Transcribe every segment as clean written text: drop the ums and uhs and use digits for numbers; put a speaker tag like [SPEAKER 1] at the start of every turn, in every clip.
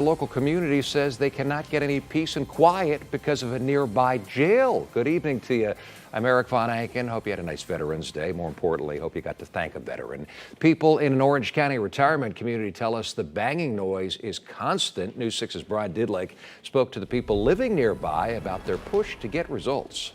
[SPEAKER 1] The local community says they cannot get any peace and quiet because of a nearby jail. Good evening to you. I'm Eric Von Anken. Hope you had a nice Veterans Day. More importantly, hope you got to thank a veteran. People in an Orange County retirement community tell us the banging noise is constant. News 6's Brian Didlake spoke to the people living nearby about their push to get results.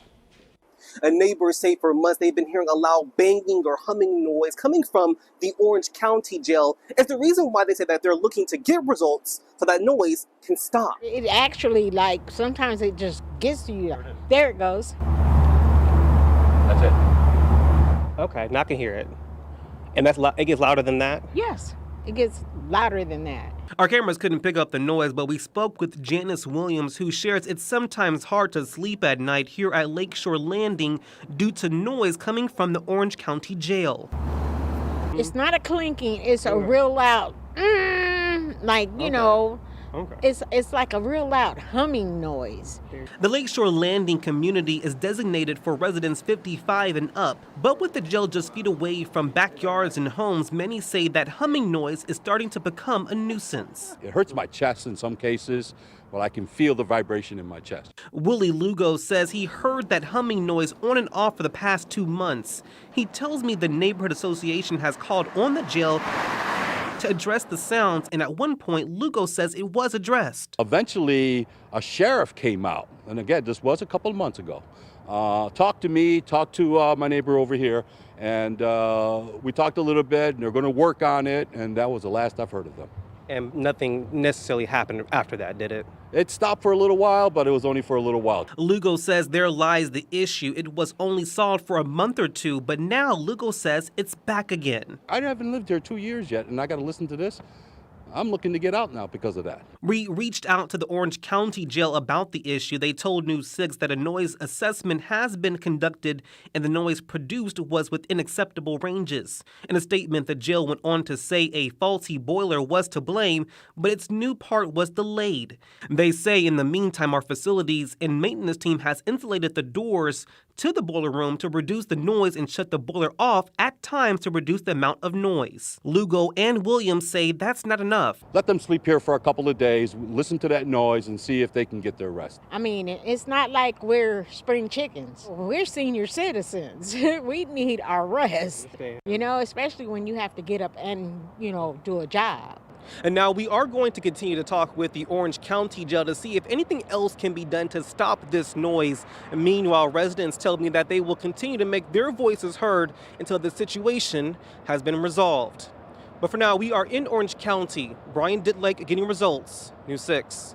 [SPEAKER 2] Neighbors say for months they've been hearing a loud banging or humming noise coming from the Orange County jail. It's the reason why they say that they're looking to get results so that noise can stop.
[SPEAKER 3] It actually, sometimes it just gets to you. There it goes.
[SPEAKER 4] That's it. Okay, now I can hear it. And it gets louder than that?
[SPEAKER 3] Yes, it gets louder than that.
[SPEAKER 4] Our cameras couldn't pick up the noise, but we spoke with Janice Williams, who shares it's sometimes hard to sleep at night here at Lakeshore Landing due to noise coming from the Orange County Jail.
[SPEAKER 3] It's not a clinking, it's a real loud, it's like a real loud humming noise.
[SPEAKER 4] The Lakeshore Landing community is designated for residents 55 and up, but with the jail just feet away from backyards and homes, many say that humming noise is starting to become a nuisance.
[SPEAKER 5] It hurts my chest in some cases, but I can feel the vibration in my chest.
[SPEAKER 4] Willie Lugo says he heard that humming noise on and off for the past 2 months. He tells me the neighborhood association has called on the jail to address the sounds, and at one point, Lugo says it was addressed.
[SPEAKER 5] Eventually, a sheriff came out, and again, this was a couple of months ago. Talked to me, talked to my neighbor over here, and we talked a little bit, and they're going to work on it, and that was the last I've heard of them.
[SPEAKER 4] And nothing necessarily happened after that, did it?
[SPEAKER 5] It stopped for a little while, but it was only for a little while.
[SPEAKER 4] Lugo says there lies the issue. It was only solved for a month or two, but now Lugo says it's back again.
[SPEAKER 5] I haven't lived here 2 years yet, and I got to listen to this. I'm looking to get out now because of that.
[SPEAKER 4] We reached out to the Orange County Jail about the issue. They told News 6 that a noise assessment has been conducted and the noise produced was within acceptable ranges. In a statement, the jail went on to say a faulty boiler was to blame, but its new part was delayed. They say in the meantime, our facilities and maintenance team has insulated the doors to the boiler room to reduce the noise and shut the boiler off at times to reduce the amount of noise. Lugo and Williams say that's not enough.
[SPEAKER 5] Let them sleep here for a couple of days, listen to that noise, and see if they can get their rest.
[SPEAKER 3] I mean, it's not like we're spring chickens. We're senior citizens. We need our rest, especially when you have to get up and, do a job.
[SPEAKER 4] And now we are going to continue to talk with the Orange County Jail to see if anything else can be done to stop this noise. And meanwhile, residents tell me that they will continue to make their voices heard until the situation has been resolved. But for now, we are in Orange County. Brian Didlake getting results. News 6.